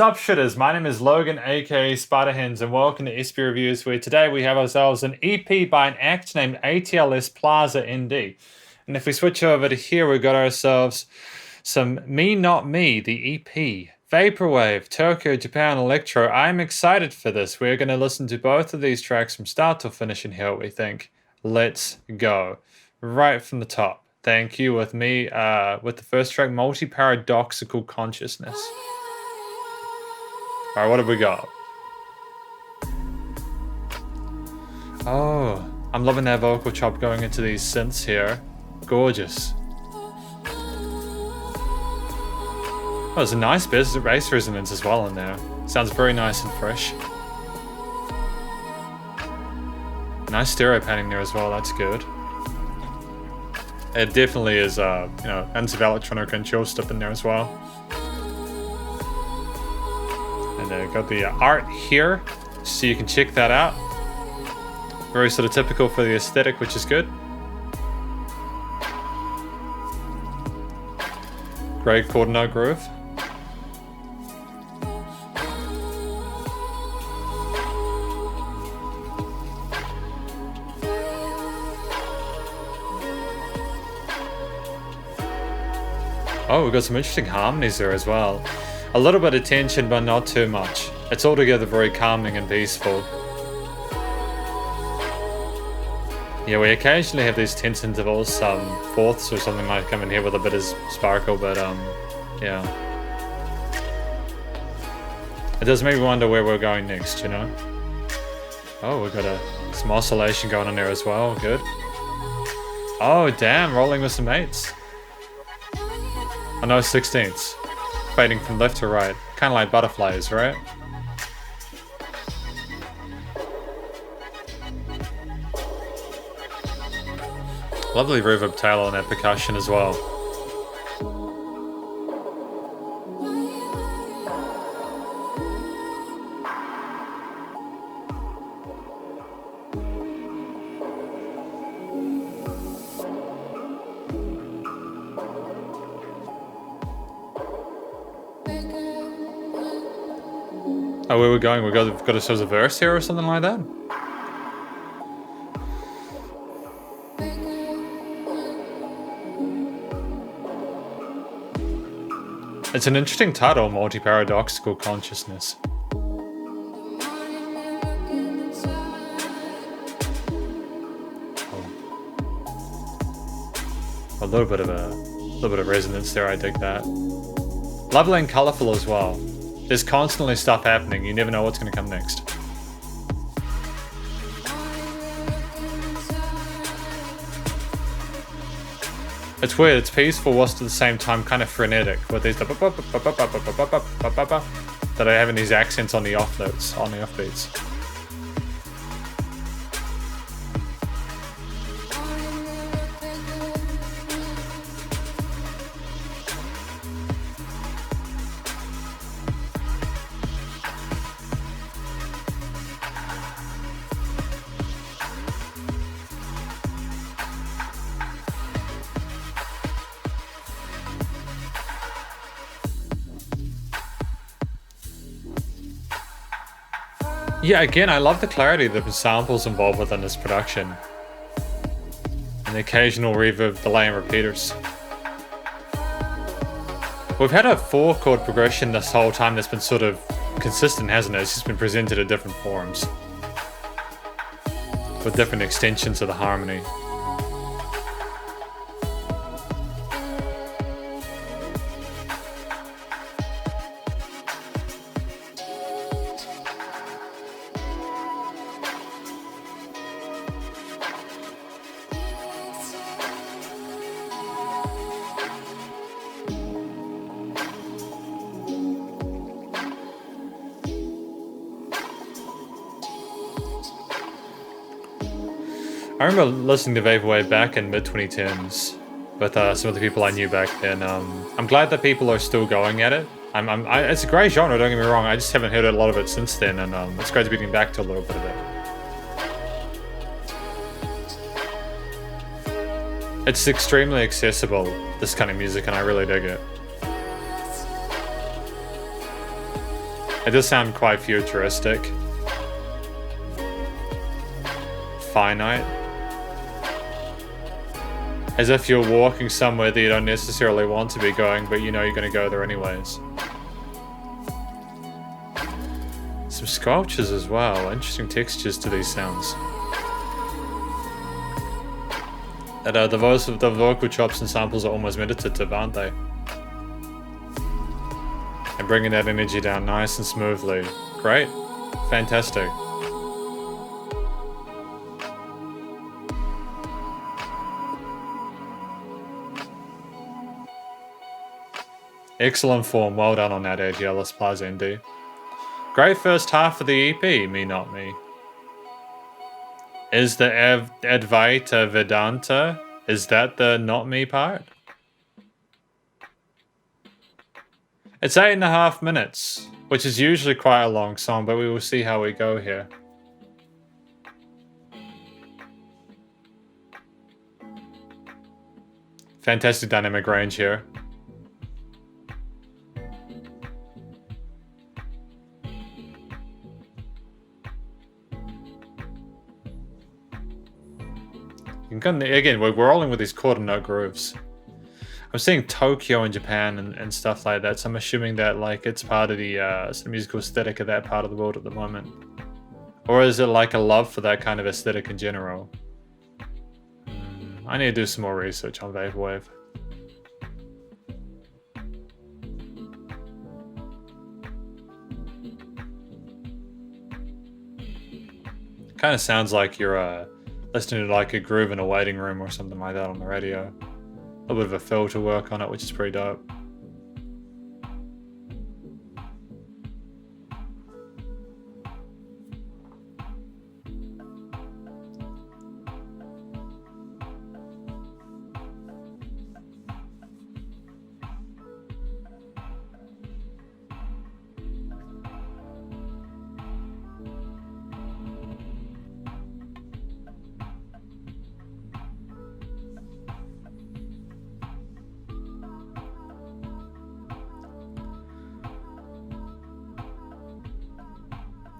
up, shitters? My name is Logan, aka Spiderhands, and welcome to SP Reviews, where today we have ourselves an EP by an act named ATLS PLAZA N.D. And if we switch over to here, we've got ourselves some Me Not Me, the EP. Vaporwave, Tokyo, Japan, Electro. I'm excited for this. We're going to listen to both of these tracks from start to finish and hear what we think. Let's go. Right from the top. Thank you with me, with the first track, Multi-Paradoxical Consciousness. Alright, what have we got? Oh, I'm loving that vocal chop going into these synths here. Gorgeous. Oh, there's a nice bass resonance as well in there. Sounds very nice and fresh. Nice stereo panning there as well, that's good. It definitely is, hints of electronic and chill stuff in there as well. And got the art here, so you can check that out. Very sort of typical for the aesthetic, which is good. Great quarter note groove. Oh, we've got some interesting harmonies there as well. A little bit of tension, but not too much. It's altogether very calming and peaceful. Yeah, we occasionally have these tense intervals, some fourths or something might come in here with a bit of sparkle, but yeah. It does make me wonder where we're going next, you know? Oh, we've got some oscillation going on there as well, good. Oh, damn, rolling with some eights. Oh no, 16ths. Fading from left to right. Kind of like butterflies, right? Lovely reverb tail on that percussion as well. Oh, where we're going? We've got ourselves a verse here or something like that? It's an interesting title, Multi-Paradoxical Consciousness. A little bit of resonance there, I dig that. Lovely and colourful as well. There's constantly stuff happening, you never know what's going to come next. It's weird, it's peaceful whilst at the same time kind of frenetic with these that I have in these accents on the off notes, on the off beats. Yeah, again, I love the clarity of the samples involved within this production. And the occasional reverb, delay, and repeaters. We've had a 4-chord progression this whole time that's been sort of consistent, hasn't it? It's just been presented in different forms. With different extensions of the harmony. I remember listening to Vaporwave back in mid-2010s with some of the people I knew back then. I'm glad that people are still going at it. It's a great genre, don't get me wrong, I just haven't heard a lot of it since then, and it's great to be getting back to a little bit of it. It's extremely accessible, this kind of music, and I really dig it. It does sound quite futuristic. Finite. As if you're walking somewhere that you don't necessarily want to be going, but you know you're going to go there anyways. Some sculptures as well. Interesting textures to these sounds. And the vocal chops and samples are almost meditative, aren't they? And bringing that energy down nice and smoothly. Great. Fantastic. Excellent form. Well done on that, ATLS PLAZA N.D. Great first half of the EP, Me Not Me. Is the Advaita Vedanta, is that the Not Me part? It's 8.5 minutes, which is usually quite a long song, but we will see how we go here. Fantastic dynamic range here. Again, we're rolling with these quarter note grooves. I'm seeing Tokyo in Japan and stuff like that, so I'm assuming that like it's part of the sort of musical aesthetic of that part of the world at the moment. Or is it like a love for that kind of aesthetic in general? I need to do some more research on Vaporwave. Kind of sounds like you're listening to like a groove in a waiting room or something like that on the radio. A little bit of a filter work on it, which is pretty dope.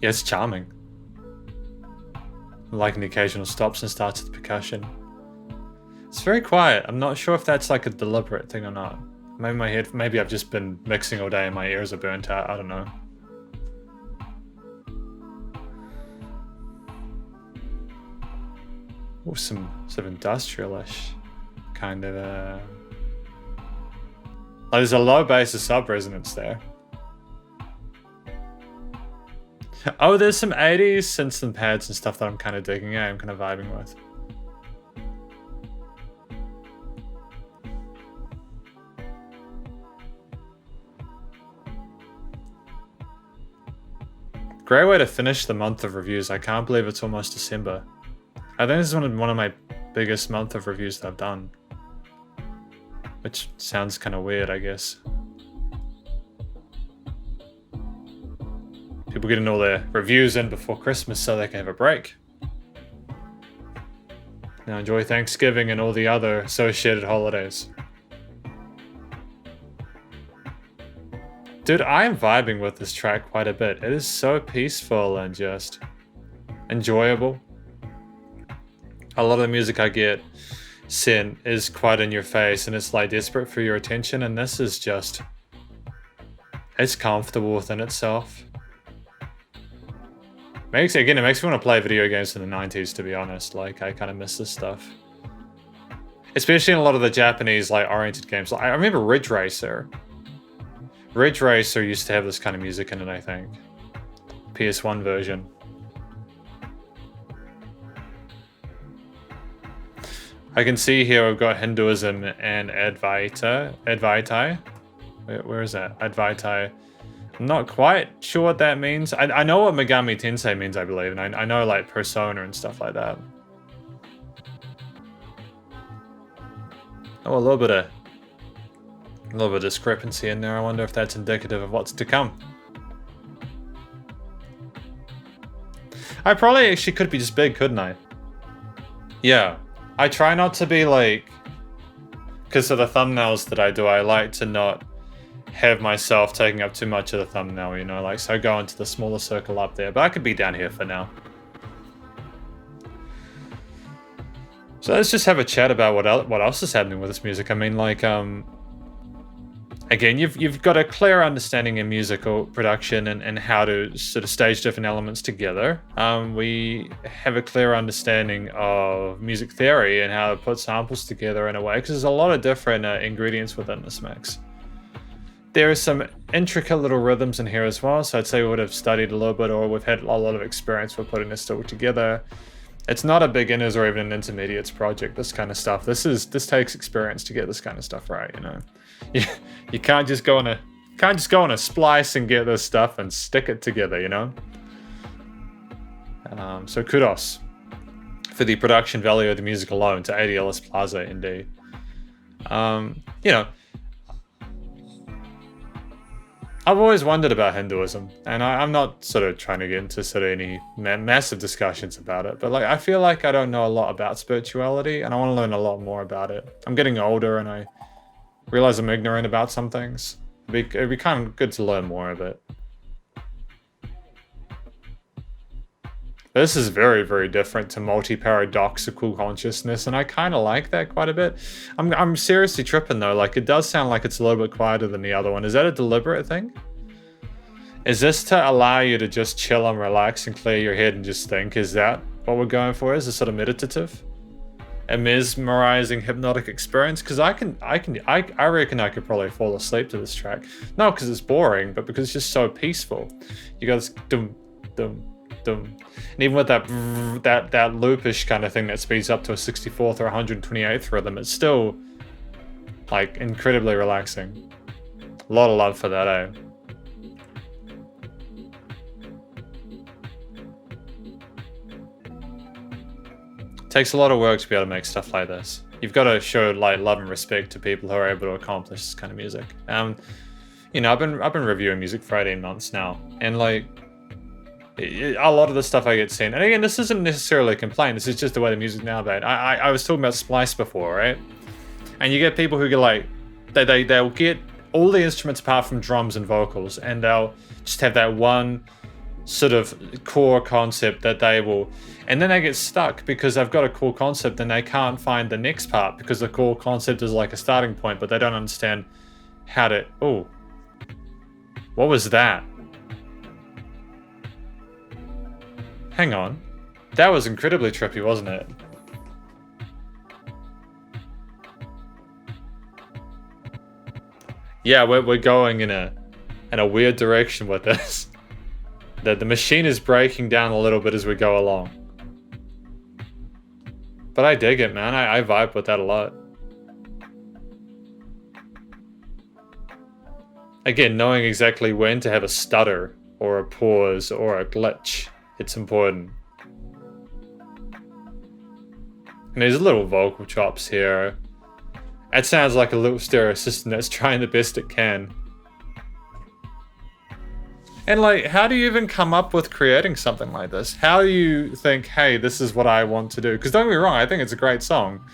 Yeah, it's charming. I'm liking the occasional stops and starts with the percussion. It's very quiet. I'm not sure if that's like a deliberate thing or not. Maybe I've just been mixing all day and my ears are burnt out. I don't know. Oh, some sort of industrial-ish kind of oh, there's a low bass of sub-resonance there. Oh, there's some 80s synths and pads and stuff that I'm kind of digging. Yeah, I'm kind of vibing with. Great way to finish the month of reviews. I can't believe it's almost December. I think this is one of my biggest month of reviews that I've done. Which sounds kind of weird, I guess. People getting all their reviews in before Christmas so they can have a break. Now enjoy Thanksgiving and all the other associated holidays. Dude, I am vibing with this track quite a bit. It is so peaceful and just enjoyable. A lot of the music I get sent is quite in your face and it's like desperate for your attention, and this is just, it's comfortable within itself. It makes me want to play video games in the 90s, to be honest. Like, I kind of miss this stuff. Especially in a lot of the Japanese, like, oriented games. Like, I remember Ridge Racer. Ridge Racer used to have this kind of music in it, I think. PS1 version. I can see here we've got Hinduism and Advaita. Where is that? Advaita. I'm not quite sure what that means. I know what Megami Tensei means, I believe, and I know like Persona and stuff like that. Oh, a little bit of discrepancy in there. I wonder if that's indicative of what's to come. I probably actually could be just big, couldn't I? Yeah. I try not to be like, because of the thumbnails that I do, I like to not have myself taking up too much of the thumbnail, you know, like, so go into the smaller circle up there, but I could be down here for now. So let's just have a chat about what else is happening with this music. I mean, like, again, you've got a clear understanding in musical production and how to sort of stage different elements together. We have a clear understanding of music theory and how to put samples together in a way, because there's a lot of different ingredients within this mix. There are some intricate little rhythms in here as well, so I'd say we would have studied a little bit, or we've had a lot of experience with putting this still together. It's not a beginner's or even an intermediate's project, this kind of stuff. This takes experience to get this kind of stuff right, you know. You can't just go on a splice and get this stuff and stick it together, you know. So kudos for the production value of the music alone to ATLS PLAZA N.D. You know, I've always wondered about Hinduism, and I'm not sort of trying to get into sort of any massive discussions about it, but like I feel like I don't know a lot about spirituality, and I want to learn a lot more about it. I'm getting older, and I realize I'm ignorant about some things. It'd be kind of good to learn more of it. This is very, very different to multi-paradoxical consciousness, and I kind of like that quite a bit. I'm seriously tripping though, like it does sound like it's a little bit quieter than the other one. Is that a deliberate thing? Is this to allow you to just chill and relax and clear your head and just think? Is that what we're going for? Is this sort of meditative? A mesmerizing hypnotic experience? Because I reckon I could probably fall asleep to this track. Not because it's boring, but because it's just so peaceful. You got this dum dum dum, and even with that loopish kind of thing that speeds up to a 64th or 128th rhythm, it's still like incredibly relaxing. A lot of love for that, eh? Takes a lot of work to be able to make stuff like this. You've got to show like love and respect to people who are able to accomplish this kind of music. You know, I've been reviewing music for 18 months now, and like a lot of the stuff I get seen, and again, this isn't necessarily a complaint. This is just the way the music now made. I was talking about splice before, right? And you get people who get like they'll get all the instruments apart from drums and vocals, and they'll just have that one sort of core concept that they will, and then they get stuck because they've got a core concept and they can't find the next part because the core concept is like a starting point, but they don't understand how to. Oh, what was that? Hang on, that was incredibly trippy, wasn't it? Yeah, we're going in a weird direction with this. The machine is breaking down a little bit as we go along. But I dig it, man. I vibe with that a lot. Again, knowing exactly when to have a stutter or a pause or a glitch, it's important. And there's little vocal chops here. It sounds like a little stereo system that's trying the best it can. And like, how do you even come up with creating something like this? How do you think, hey, this is what I want to do? Because don't get me wrong, I think it's a great song.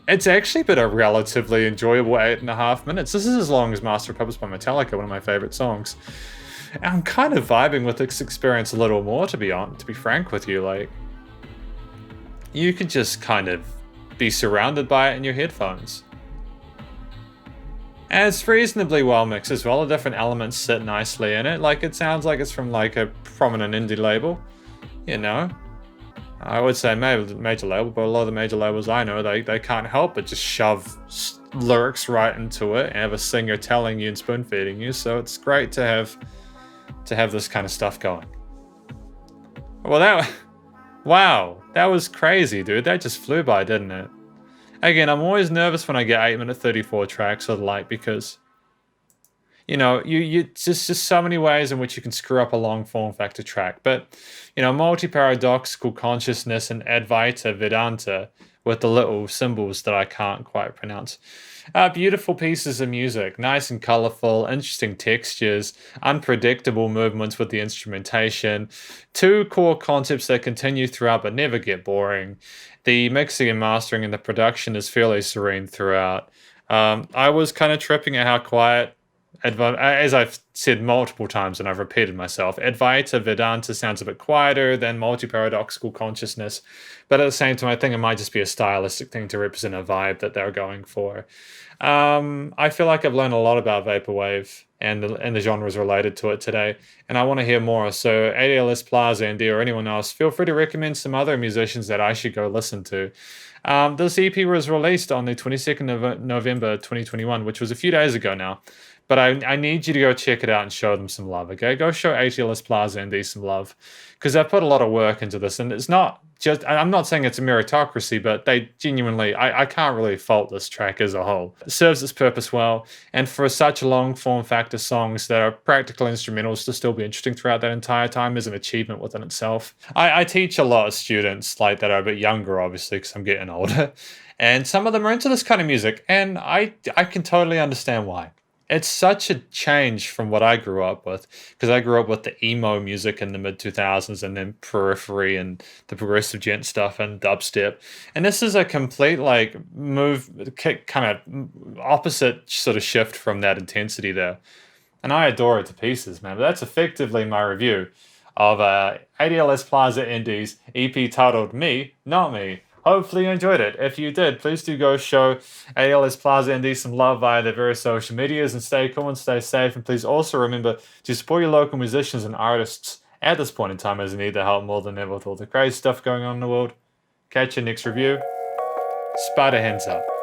It's actually been a relatively enjoyable 8.5 minutes. This is as long as Master of Puppets by Metallica, one of my favorite songs. And I'm kind of vibing with this experience a little more, to be frank with you. Like, you could just kind of be surrounded by it in your headphones. And it's reasonably well mixed as well. The different elements sit nicely in it. Like, it sounds like it's from like a prominent indie label, you know. I would say maybe major label, but a lot of the major labels I know, they can't help but just shove lyrics right into it and have a singer telling you and spoon feeding you. So it's great to have this kind of stuff going. Well, wow, that was crazy, dude. That just flew by, didn't it? Again, I'm always nervous when I get 8-minute 34 tracks of light because, you know, you just so many ways in which you can screw up a long form factor track. But, you know, multi-paradoxical consciousness and Advaita Vedanta with the little symbols that I can't quite pronounce. Beautiful pieces of music, nice and colorful, interesting textures, unpredictable movements with the instrumentation, two core concepts that continue throughout but never get boring. The mixing and mastering and the production is fairly serene throughout. I was kind of tripping at how quiet as I've said multiple times and I've repeated myself, Advaita Vedanta sounds a bit quieter than multi-paradoxical consciousness, but at the same time, I think it might just be a stylistic thing to represent a vibe that they're going for. I feel like I've learned a lot about Vaporwave and the genres related to it today, and I want to hear more. So ATLS Plaza N.D or anyone else, feel free to recommend some other musicians that I should go listen to. This EP was released on the 22nd of November 2021, which was a few days ago now. But I need you to go check it out and show them some love, okay? Go show ATLS Plaza N.D some love, because I've put a lot of work into this, and it's not just, I'm not saying it's a meritocracy, but they genuinely, I can't really fault this track as a whole. It serves its purpose well, and for such long form factor songs that are practical instrumentals to still be interesting throughout that entire time is an achievement within itself. I teach a lot of students like that are a bit younger, obviously, because I'm getting older, and some of them are into this kind of music, and I can totally understand why. It's such a change from what I grew up with, because I grew up with the emo music in the mid 2000s and then Periphery and the progressive gent stuff and dubstep. And this is a complete like kind of opposite sort of shift from that intensity there. And I adore it to pieces, man. But that's effectively my review of ATLS Plaza N.D's EP titled Me, Not Me. Hopefully you enjoyed it. If you did, please do go show ATLS Plaza N.D some love via their various social medias, and stay cool and stay safe. And please also remember to support your local musicians and artists at this point in time, as they need the help more than ever with all the crazy stuff going on in the world. Catch you next review. Spider hands up.